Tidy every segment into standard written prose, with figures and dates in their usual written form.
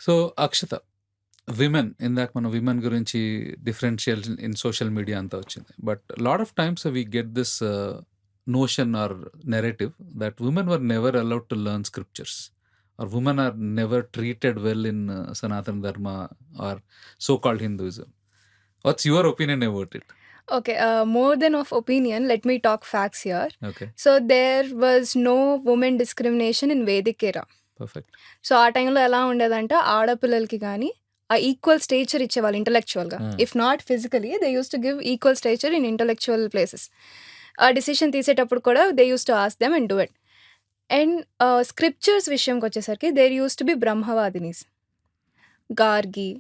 So Akshata, women ఇందాక మనం women గురించి డిఫరెన్షియల్ ఇన్ సోషల్ మీడియా అంతా వచ్చింది. But lot of times we get this notion or narrative that women were never allowed to learn scriptures or women are never treated well in Sanatana Dharma or so called Hinduism. What's your opinion about it? Okay, more than of opinion, let me talk facts here. Okay, So there was no women discrimination in Vedic era. Perfect. So ఆ టైంలో ఎలా ఉండేదంటే ఆడపిల్లలకి కానీ ఆ equal stature ఇచ్చేవాళ్ళు ఇంటలెక్చువల్గా. If not physically, they use to give equal stature in intellectual places. ఆ డిసిషన్ తీసేటప్పుడు కూడా they use to ask them and do it. And scriptures విషయంకి వచ్చేసరికి దేర్ యూస్ టు బి బ్రహ్మవాదినీస్, Gargi,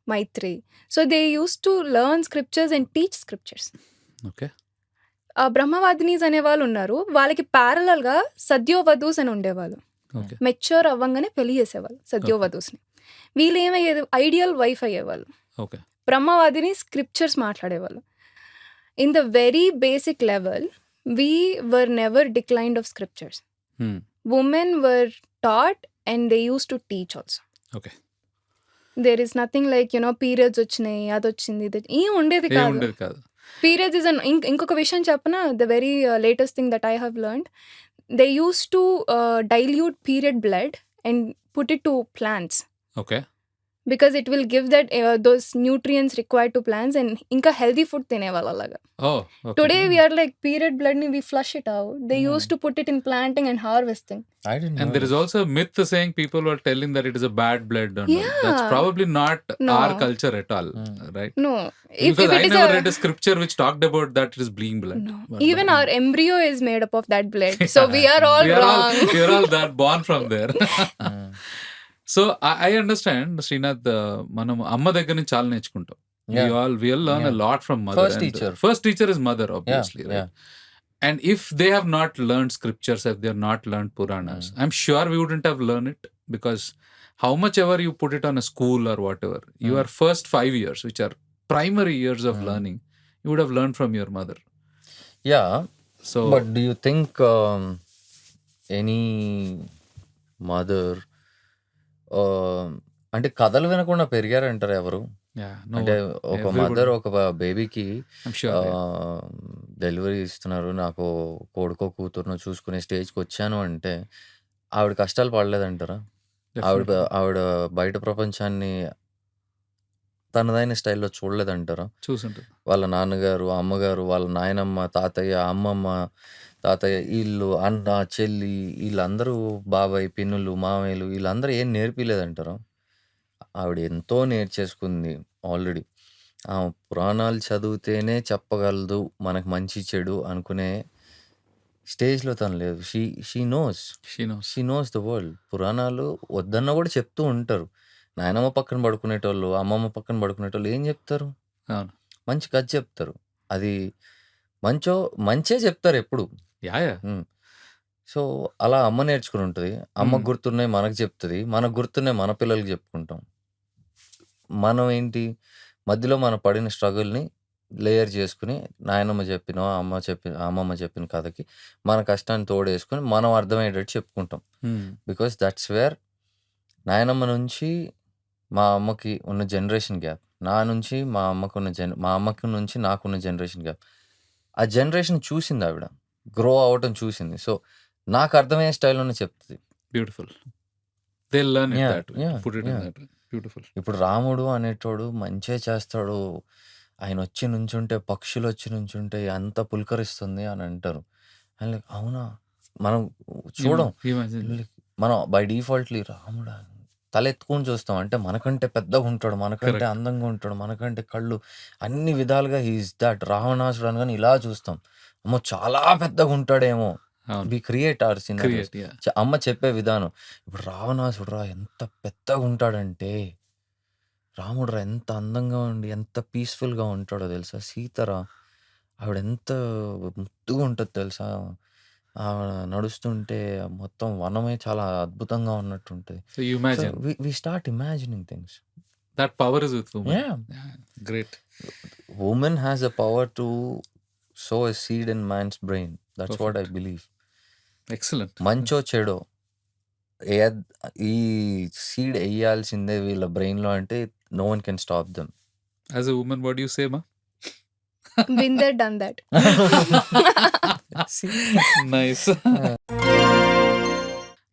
Maitreyi. So they use to learn scriptures and teach scriptures. Okay, బ్రహ్మవాదినీస్ అనేవాళ్ళు ఉన్నారు. వాళ్ళకి ప్యారలల్గా సద్యోవధూస్ అని ఉండేవాళ్ళు. ఓకే, మెచ్యూర్ అవ్వంగానే పెళ్లి చేసేవాళ్ళు సద్యోవధూస్ని. వీళ్ళు ఏమయ్యేది, ఐడియల్ వైఫ్ అయ్యేవాళ్ళు. ఓకే, బ్రహ్మవాదిని స్క్రిప్చర్స్ మాట్లాడేవాళ్ళు. In the very basic level we were never declined of scriptures. Women were taught and they use to teach also. Okay. There is nothing like periods వచ్చినాయి, అది వచ్చింది, ఇది ఏం ఉండేది కాదు. ఉండేది కాదు. పీరియడ్స్ ఇస్ ఇంకొక విషయం చెప్పనా, the very latest thing that I have learned, they use to dilute period blood and put it to plants okay, because it will give that those nutrients required to plants and inka healthy food తినేవాళ్ళు అలాగా. ఓ okay. Today we are like period blood ni we flush it out. They used to put it in planting and harvesting. I didn't know. And there is also a myth saying people were telling that it is a bad blood. And all. Yeah. That's probably not No. our culture at all, right? No, Because I it is never read a scripture which talked about that it is bleeding blood. no. But- Even our embryo is made up of that blood. So we are all we are wrong. we are all that born from there. So I understand Srinath, మనం అమ్మ దగ్గర నుంచి చాలా నేర్చుకుంటాం. Yeah. We all learn a Yeah. lot from mother. First and teacher. First teacher is mother, obviously, Yeah, right? And if they have not learned scriptures, if they have not learned Puranas, I'm sure we wouldn't have learned it, because how much ever you put it on a school or whatever, your first 5 years, which are primary years of learning, you would have learned from your mother. Yeah, So but do you think any mother అంటే కథలు వినకుండా పెరిగారంటారు ఎవరు? yeah, no, అంటే ఒక everyone- mother ఒక బేబీకి I'm sure. yeah. Delivery ఇస్తున్నారు, నాకు కొడుకో కూతురునో చూసుకునే స్టేజ్కి వచ్చాను అంటే ఆవిడ కష్టాలు పడలేదంటారా? ఆవిడ Definitely. ఆవిడ బయట ప్రపంచాన్ని తనదైన స్టైల్లో చూడలేదంటారా? చూసుంటుంది. వాళ్ళ నాన్నగారు, అమ్మగారు, వాళ్ళ నాయనమ్మ, తాతయ్య, అమ్మమ్మ, తాతయ్య, వీళ్ళు అన్న, చెల్లి, వీళ్ళందరూ బాబాయ్, పిన్నులు, మామయ్యలు, వీళ్ళందరూ ఏం నేర్పిలేదంటారా? ఆవిడ ఎంతో నేర్చేసుకుంది ఆల్రెడీ. పురాణాలు చదివితేనే చెప్పగలదు మనకు మంచి చెడు అనుకునే స్టేజ్లో తను లేదు. She knows She knows. She knows the world. పురాణాలు వద్దన్నా కూడా చెప్తూ ఉంటారు. నాయనమ్మ పక్కన పడుకునేటోళ్ళు, అమ్మమ్మ పక్కన పడుకునేటోళ్ళు ఏం చెప్తారు? అవును. మంచి కథ చెప్తారు. అది మంచే చెప్తారు ఎప్పుడు. Yeah yeah. సో అలా అమ్మ నేర్చుకుని ఉంటుంది. అమ్మకు Hmm. గుర్తున్నాయి మనకు చెప్తుంది, మనకు గుర్తున్నాయి మన పిల్లలకి చెప్పుకుంటాం. మనం ఏంటి మధ్యలో మనం పడిన స్ట్రగుల్ని లేయర్ చేసుకుని నాయనమ్మ చెప్పిన, అమ్మమ్మ చెప్పిన కథకి మన కష్టాన్ని తోడేసుకుని మనం అర్థమయ్యేటట్టు చెప్పుకుంటాం. Hmm. బికాస్ దట్స్ వేర్ నాయనమ్మ నుంచి మా అమ్మకి ఉన్న జనరేషన్ గ్యాప్, నా నుంచి మా అమ్మకి నుంచి నాకున్న జనరేషన్ గ్యాప్. ఆ జనరేషన్ చూసింది ఆవిడ, గ్రో అవటం చూసింది. సో నాకు అర్థమయ్యే స్టైల్లోనే చెప్తుంది. Beautiful. They'll learn it Yeah, that way. yeah, Put it yeah. in that way. Beautiful. ఇప్పుడు రాముడు అనేటోడు మంచే చేస్తాడు, ఆయన వచ్చి నుంచుంటే పక్షులు వచ్చి నుంచుంటే ఎంత పులకరిస్తుంది అని అంటారు. ఆయన like, అవునా? మనం చూడం. Imagine. మనం బై డిఫాల్ట్లీ రాముడా తల ఎత్తుకొని చూస్తాం. అంటే మనకంటే పెద్దగా ఉంటాడు, మనకంటే Correct. అందంగా ఉంటాడు, మనకంటే కళ్ళు అన్ని విధాలుగా హీఈస్ దట్ రావణాసుడు అనగానే ఇలా చూస్తాం. అమ్మో చాలా పెద్దగా ఉంటాడేమో. అవును. We create our scenarios. Create, yeah. అమ్మ చెప్పే విధానం, ఇప్పుడు రావణాసుడు రా ఎంత పెద్దగా ఉంటాడంటే, రాముడు రా ఎంత అందంగా ఉండి ఎంత పీస్ఫుల్గా ఉంటాడో తెలుసా, సీతరా ఆవిడ ఎంత ముద్దుగా ఉంటుంది తెలుసా, ఆవిడ నడుస్తుంటే మొత్తం వనమే చాలా అద్భుతంగా ఉన్నట్టు ఉంటుంది. So you so imagine. We start imagining things. That power is with women. Yeah. Yeah. Great. Woman has a power to sow a seed in man's brain. That's what I Perfect. believe. Excellent. మంచో చెడో ఏద్ ఈ seed ఎయ్యాల్సిందే వీళ్ళ బ్రెయిన్‌లో అంటే no one can stop them. As a woman, what do you say, ma? Been that done that. Nice.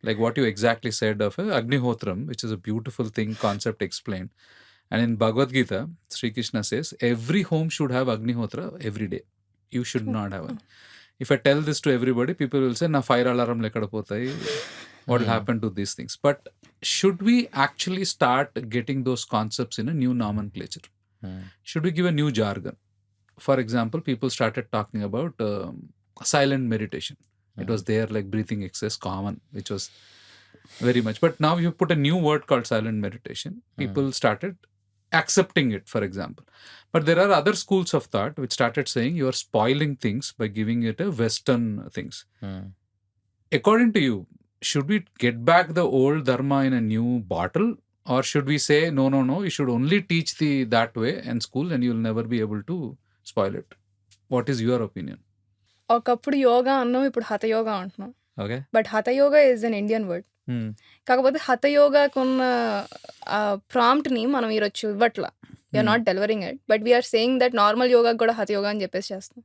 Like what you exactly said of Agnihotram, which is a beautiful thing, concept explained. And in Bhagavad Gita, Sri Krishna says, every home should have Agnihotra every day. You should not have one. If I tell this to everybody, people will say, na fire alarm lekada potai. What will happen to these things? But should we actually start getting those concepts in a new nomenclature? Should we give a new jargon? For example, people started talking about silent meditation. It was there like breathing exercise common, which was very much. But now you put a new word called silent meditation. People started accepting it, for example. But there are other schools of thought which started saying you are spoiling things by giving it a Western things. According to you, should we get back the old Dharma in a new bottle? Or should we say, no, you should only teach that way in school and you'll never be able to spoil it? What is your opinion? ఒకప్పుడు యోగా అన్నాం, ఇప్పుడు hatha yoga అంటున్నాం. Okay. But hatha yoga is an Indian word. కాకపోతే హఠ యోగాకున్న ప్రాంప్ట్ని మనం ఈరోజు ఇవ్వట్లా. We're not delivering it, but we're saying that normal యోగాకి కూడా హఠ యోగా అని చెప్పేసి చేస్తాం.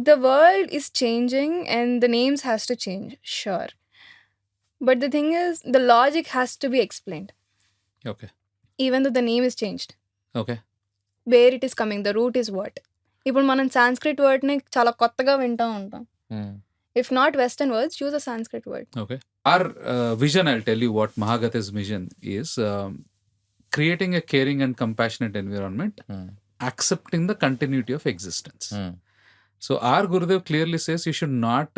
The world is changing and the names has to change, sure. But the thing is the logic has to be explained. Okay. Even though the name is changed. Okay. Where it is coming, the root is what. ఇప్పుడు మనం Sanskrit వర్డ్ని చాలా కొత్తగా వింటూ ఉంటాం. If not Western words, choose a Sanskrit word. Okay. Our vision, I'll tell you what Mahagata's vision is. Creating a caring and compassionate environment, accepting the continuity of existence. So our Gurudev clearly says you should not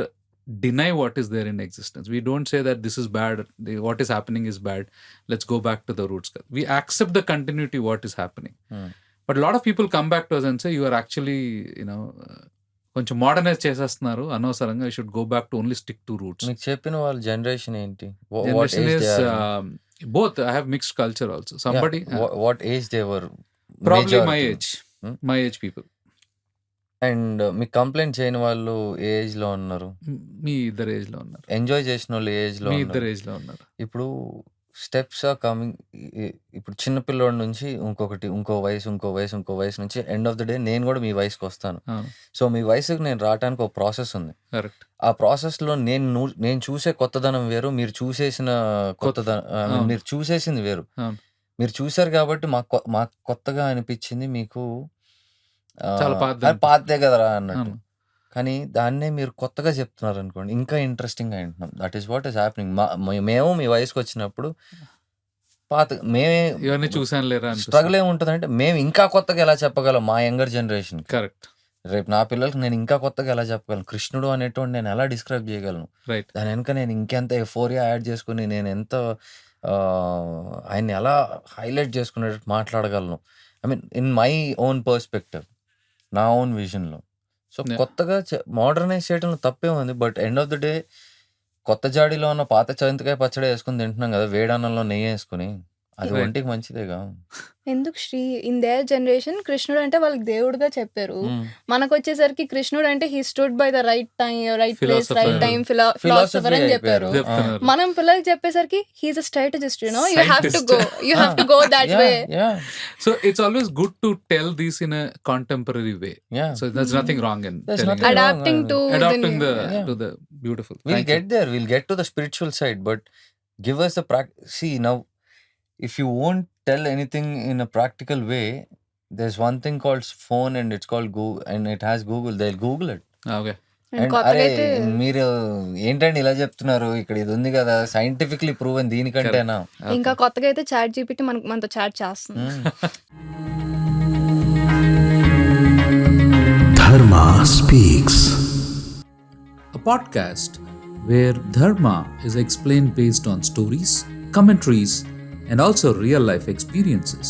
deny what is there in existence. We don't say that this is bad, what is happening is bad, let's go back to the roots. We accept the continuity what is happening. But a lot of people come back to us and say you are actually, కొంచెం modernise చేసేస్తున్నారు అనవసరంగా. You should go back to only stick to roots. మీకు చెప్పిన వాళ్ళ generation ఏంటి? Generation is both. I have mixed culture also. Somebody what age they were? Probably my age people. And మీకు complaint చేయని వాళ్ళు ఏ ఏజ్ లో ఉన్నారు? మీ ఇద్దరు ఏజ్ లో ఉన్నారు. ఎంజాయ్ చేసిన వాళ్ళు ఏ ఏజ్ లో? మీ ఇద్దరు ఏజ్ లో ఉన్నారు. ఇప్పుడు స్టెప్స్ ఆర్ కమింగ్. ఇప్పుడు చిన్న పిల్లోడి నుంచి ఇంకో వయసు నుంచి ఎండ్ ఆఫ్ ద డే నేను కూడా మీ వయసుకి వస్తాను. సో మీ వయసుకి నేను రావడానికి ఒక ప్రాసెస్ ఉంది. కరెక్ట్. ఆ ప్రాసెస్ లో నేను చూసే కొత్తదనం వేరు, మీరు చూసేసిన మీరు చూసేసింది వేరు. మీరు చూసారు కాబట్టి మాకు కొత్తగా అనిపించింది, మీకు పాతే కదరా అన్నట్టు. కానీ దాన్నే మీరు కొత్తగా చెప్తున్నారు అనుకోండి, ఇంకా ఇంట్రెస్టింగ్గా వింటున్నాం. That is what is happening. మేము మీ వయసుకి వచ్చినప్పుడు మేమే ఇవన్నీ చూసాను లేరా స్ట్రగుల్ ఏముంటుంది అంటే, మేము ఇంకా కొత్తగా ఎలా చెప్పగలం మా యంగర్ జనరేషన్. కరెక్ట్. రేపు నా పిల్లలకి నేను ఇంకా కొత్తగా ఎలా చెప్పగలను? కృష్ణుడు అనేటువంటి నేను ఎలా డిస్క్రైబ్ చేయగలను? రైట్. దాని వెనక నేను ఇంకెంత ఎఫోరియా యాడ్ చేసుకుని నేను ఎంత ఆయన్ని ఎలా హైలైట్ చేసుకునేటట్టు మాట్లాడగలను. I mean in my own perspective, నా ఓన్ విజన్లో. సో కొత్తగా మోడర్నైజ్ చేయడంలో తప్పే ఉంది. But end of the day కొత్త జాడీలో ఉన్న పాత చింతకాయ పచ్చడి వేసుకుని తింటున్నాం కదా, వేడన్నంలో నెయ్యి వేసుకుని. అది ఒంటికి మంచిదేగా. ఎందుకు శ్రీ, ఇన్ దేర్ జనరేషన్ కృష్ణుడు అంటే వాళ్ళకి దేవుడుగా చెప్పారు. మనకు వచ్చేసరికి కృష్ణుడు అంటే he stood by the right time, right place, right time, philosopher అని చెప్పారు. మనం పిల్లలకి చెప్పేసరికి he's a strategist, you have to go that way. So it's always good to tell this in a contemporary way. So there's nothing wrong in adapting to the beautiful. We'll get to the spiritual side, but give us the practice. See, now if you won't tell anything in a practical way, there's one thing called phone and it's called Google, and it has Google. They'll Google it. Okay. And అరే మీరు ఏంటండి ఇలా చెప్తున్నారు, ఇక్కడ ఇది ఉంది కదా scientifically proven, దీనికంటేనా? ఇంకా కొత్తగా అయితే చాట్ జీపీటీ మనతో చాట్ చేస్తుంది. Dharma Speaks, A podcast where Dharma is explained based on stories, commentaries, and also real life experiences.